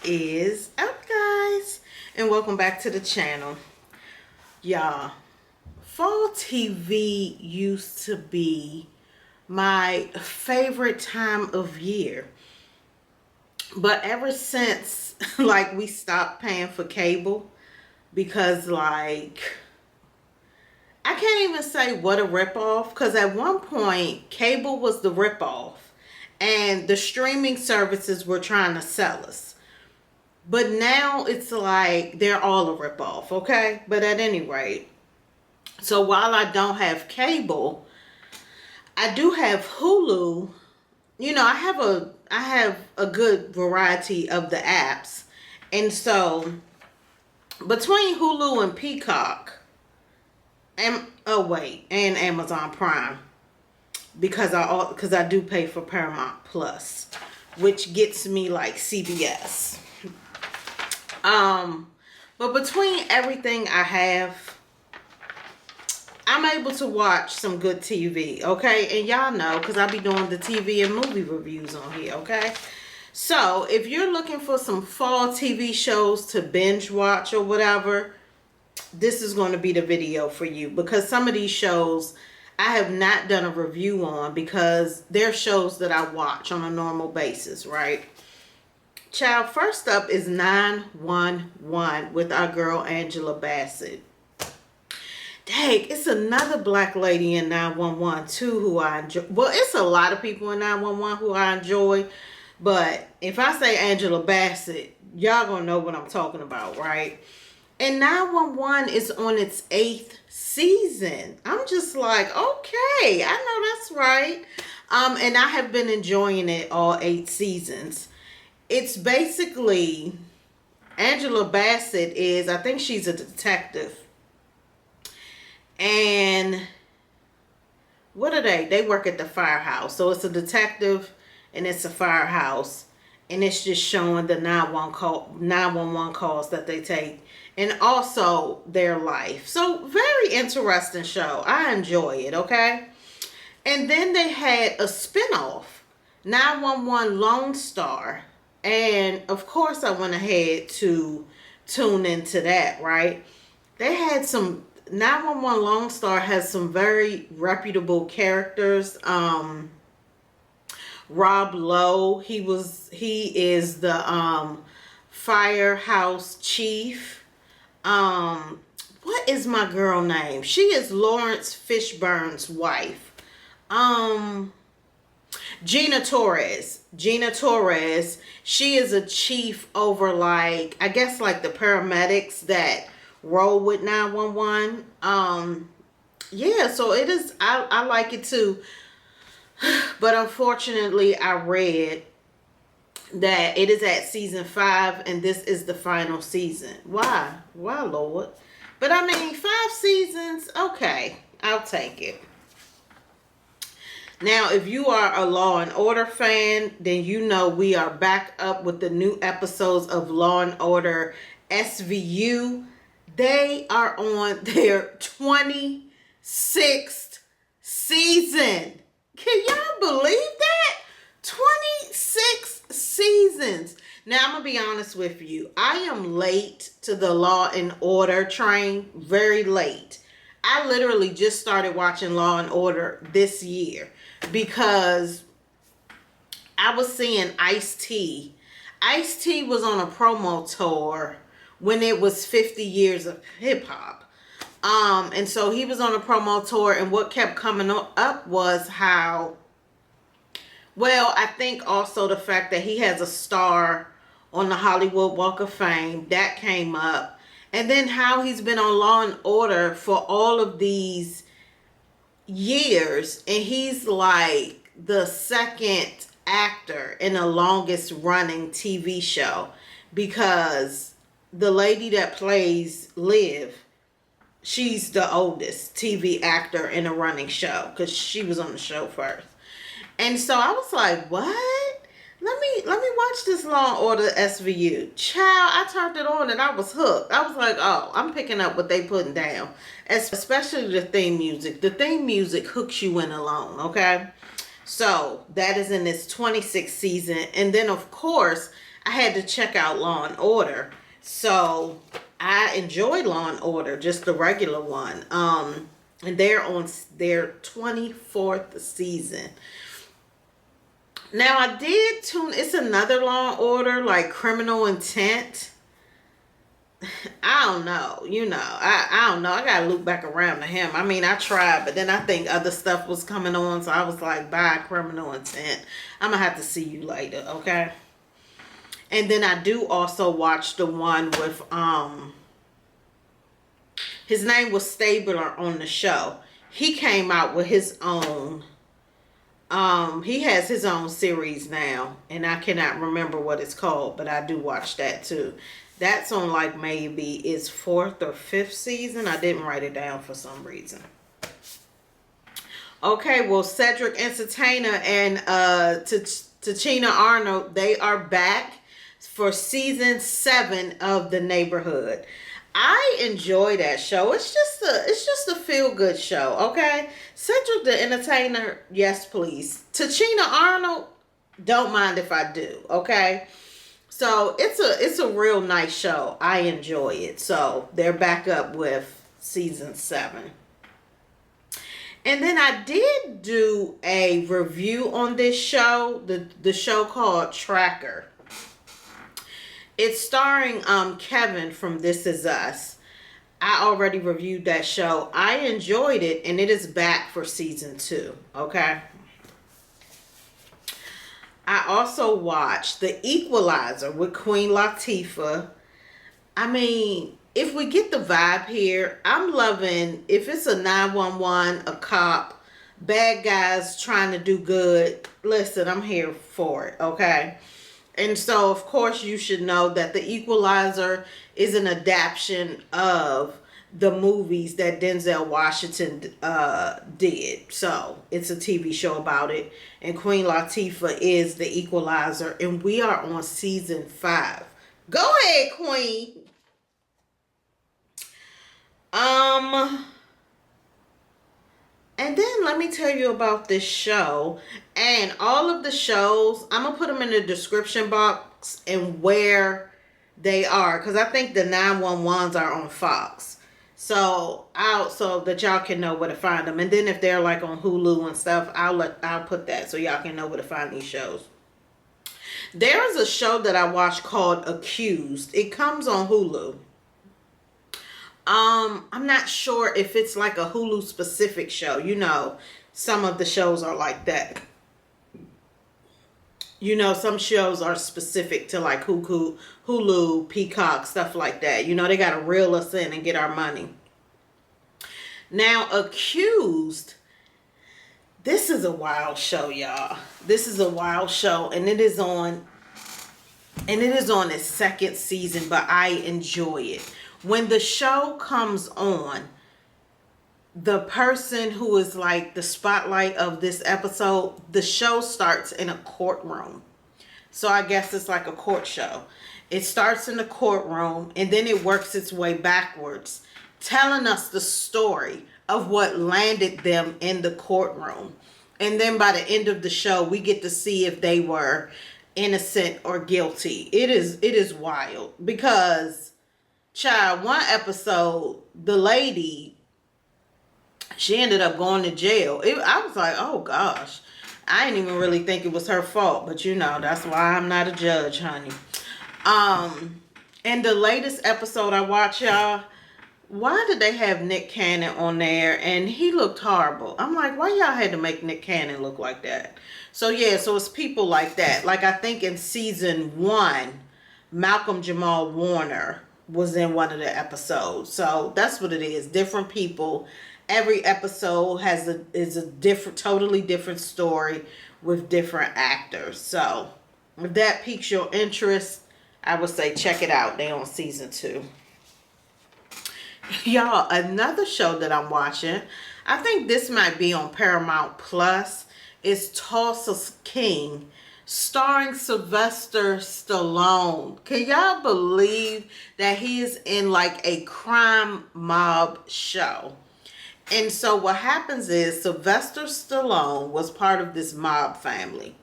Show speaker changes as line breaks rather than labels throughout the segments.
is up, guys, and welcome back to the channel. Y'all, fall TV used to be my favorite time of year, but ever since like we stopped paying for cable, because like I can't even say what a ripoff, because at one point cable was the ripoff and the streaming services were trying to sell us. But now it's like they're all a ripoff, okay? But at any rate, so while I don't have cable, I do have Hulu. You know, I have a good variety of the apps. And so between Hulu and Peacock and and Amazon Prime, because I do pay for Paramount Plus, which gets me like CBS. But between everything I have, I'm able to watch some good TV, okay? And y'all know, because I be doing the TV and movie reviews on here, okay? So, if you're looking for some fall TV shows to binge watch or whatever, this is going to be the video for you. Because some of these shows I have not done a review on, because they're shows that I watch on a normal basis, right? Child, first up is 911 with our girl Angela Bassett. Dang, it's another black lady in 911 too who I enjoy. Well, it's a lot of people in 911 who I enjoy. But if I say Angela Bassett, y'all gonna know what I'm talking about, right? And 911 is on its 8th season. I'm just like, okay, I know that's right. And I have been enjoying it all 8 seasons. It's basically, Angela Bassett is, I think she's a detective. And what are they? They work at the firehouse. So it's a detective and it's a firehouse. And it's just showing the 911 calls that they take. And also their life. So very interesting show. I enjoy it, okay? And then they had a spinoff, 911 Lone Star. And of course I went ahead to tune into that, right? They had some, 911 Lone Star has some very reputable characters. Rob Lowe, he is the firehouse chief. What is my girl name? She is Lawrence Fishburne's wife. Gina Torres. She is a chief over, like, I guess like the paramedics that roll with 911. Yeah, so it is, I like it too. But unfortunately I read that it is at season 5 and this is the final season. Why, Lord? But I mean, 5 seasons, okay, I'll take it. Now, if you are a Law and Order fan, then you know we are back up with the new episodes of Law and Order SVU. They are on their 26th season. Can y'all believe that? 26 seasons. Now, I'm going to be honest with you. I am late to the Law and Order train. Very late. I literally just started watching Law and Order this year because I was seeing Ice-T. Ice-T was on a promo tour when it was 50 years of hip hop. And so he was on a promo tour, and what kept coming up was how, well, I think also the fact that he has a star on the Hollywood Walk of Fame, that came up. And then how he's been on Law and Order for all of these years, and he's like the second actor in the longest running TV show, because the lady that plays Liv, she's the oldest TV actor in a running show because she was on the show first. And so I was like, what? Let me watch this Law and Order SVU. Child, I turned it on and I was hooked. I was like, oh, I'm picking up what they putting down. Especially the theme music. The theme music hooks you in alone, okay? So that is in its 26th season. And then, of course, I had to check out Law and Order. So I enjoyed Law and Order, just the regular one. And they're on their 24th season. Now I did tune. It's another Law and Order, like Criminal Intent. I don't know. I don't know. I gotta loop back around to him. I mean, I tried, but then I think other stuff was coming on, so I was like, bye, Criminal Intent. I'm gonna have to see you later, okay? And then I do also watch the one with his name was Stabler on the show. He came out with his own he has his own series now, and I cannot remember what it's called, but I do watch that too. That's on like maybe its 4th or 5th season. I didn't write it down for some reason. Okay, well, Cedric Entertainer and Tachina Arnold, they are back for season 7 of The Neighborhood. I enjoy that show. It's just a feel good show, okay? Cedric the Entertainer, yes please. Tachina Arnold, don't mind if I do, okay? So it's a real nice show. I enjoy it. So they're back up with season 7. And then I did do a review on this show, the show called Tracker. It's starring Kevin from This Is Us. I already reviewed that show. I enjoyed it, and it is back for season 2. Okay. I also watched The Equalizer with Queen Latifah. I mean, if we get the vibe here, I'm loving, if it's a 911, a cop, bad guys trying to do good, listen, I'm here for it, okay? And so, of course, you should know that The Equalizer is an adaptation of the movies that Denzel Washington did. So it's a TV show about it, and Queen Latifah is the Equalizer, and we are on season 5. Go ahead, Queen. And then let me tell you about this show, and all of the shows, I'm gonna put them in the description box and where they are, because I think the 911s are on Fox. So so that y'all can know where to find them. And then if they're like on Hulu and stuff, I'll put that so y'all can know where to find these shows. There is a show that I watched called Accused. It comes on Hulu. I'm not sure if it's like a Hulu specific show. You know, some of the shows are like that. You know, some shows are specific to like Hulu, Peacock, stuff like that. You know, they got to reel us in and get our money. Now, Accused, this is a wild show, y'all. This is a wild show, and it is on its 2nd season, but I enjoy it. When the show comes on, the person who is like the spotlight of this episode, the show starts in a courtroom. So I guess it's like a court show. It starts in the courtroom, and then it works its way backwards, telling us the story of what landed them in the courtroom. And then by the end of the show, we get to see if they were innocent or guilty. It is wild because, child, one episode, the lady, she ended up going to jail. I was like, oh gosh. I didn't even really think it was her fault. But you know, that's why I'm not a judge, honey. And the latest episode I watched, y'all, why did they have Nick Cannon on there? And he looked horrible. I'm like, why y'all had to make Nick Cannon look like that? So yeah, so it's people like that. Like I think in season 1, Malcolm Jamal Warner was in one of the episodes. So that's what it is. Different people. Every episode is a different, totally different story with different actors. So if that piques your interest, I would say check it out. They on season 2. Y'all, another show that I'm watching, I think this might be on Paramount Plus, is Tulsa King, starring Sylvester Stallone. Can y'all believe that he is in like a crime mob show? And so what happens is Sylvester Stallone was part of this mob family.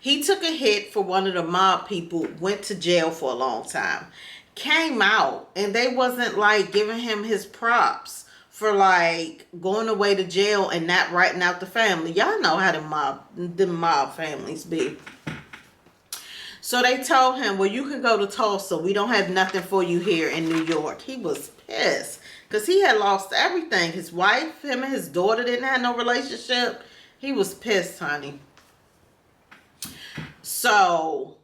He took a hit for one of the mob people, went to jail for a long time, came out, and they wasn't like giving him his props for like going away to jail and not writing out the family. Y'all know how the mob families be. So they told him, well, you can go to Tulsa. We don't have nothing for you here in New York. He was pissed because he had lost everything. His wife, him and his daughter didn't have no relationship. He was pissed, honey. So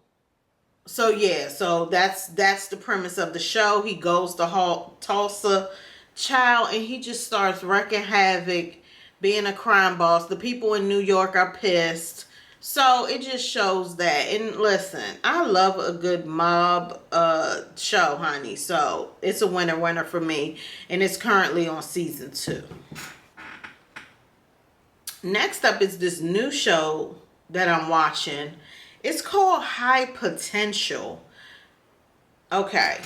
yeah, so that's the premise of the show. He goes to Tulsa, child, and he just starts wrecking havoc, being a crime boss. The people in New York are pissed. So it just shows that. And listen, I love a good mob show, honey. So it's a winner for me. And it's currently on season 2. Next up is this new show that I'm watching. It's called High Potential. Okay.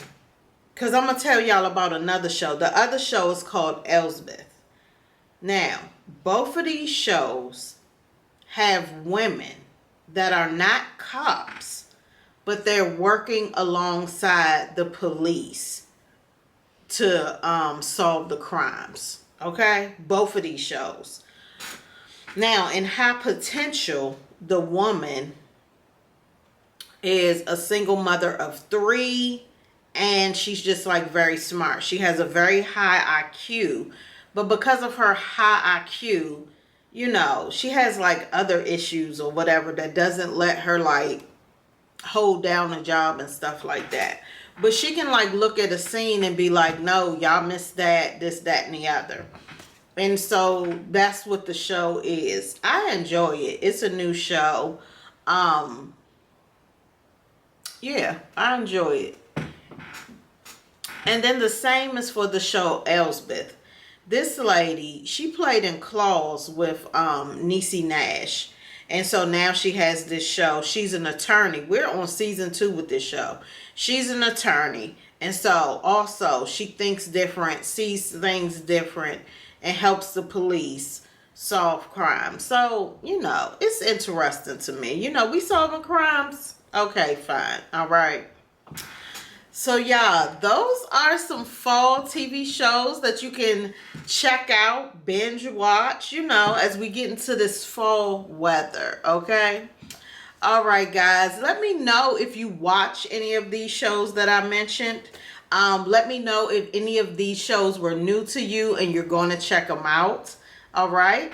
Because I'm going to tell y'all about another show. The other show is called Elsbeth. Now, both of these shows have women that are not cops, but they're working alongside the police to solve the crimes. Okay? Both of these shows. Now, in High Potential, the woman is a single mother of 3, and she's just like very smart. She has a very high IQ, but because of her high IQ, you know, she has like other issues or whatever that doesn't let her like hold down a job and stuff like that. But she can like look at a scene and be like, no, y'all missed that, this, that, and the other. And so that's what the show is. I enjoy it. It's a new show. Yeah, I enjoy it. And then the same is for the show Elsbeth. This lady, she played in Claws with Niecy Nash. And so now she has this show. She's an attorney. We're on season 2 with this show. She's an attorney. And so also she thinks different, sees things different, and helps the police solve crimes. So, you know, it's interesting to me. You know, we solving crimes. Okay, fine. All right. So, y'all, those are some fall TV shows that you can check out, binge watch, you know, as we get into this fall weather, okay? All right, guys, let me know if you watch any of these shows that I mentioned. Let me know if any of these shows were new to you and you're going to check them out, all right?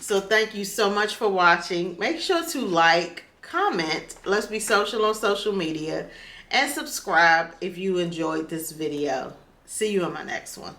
So, thank you so much for watching. Make sure to like, comment, let's be social on social media, and subscribe if you enjoyed this video. See you in my next one.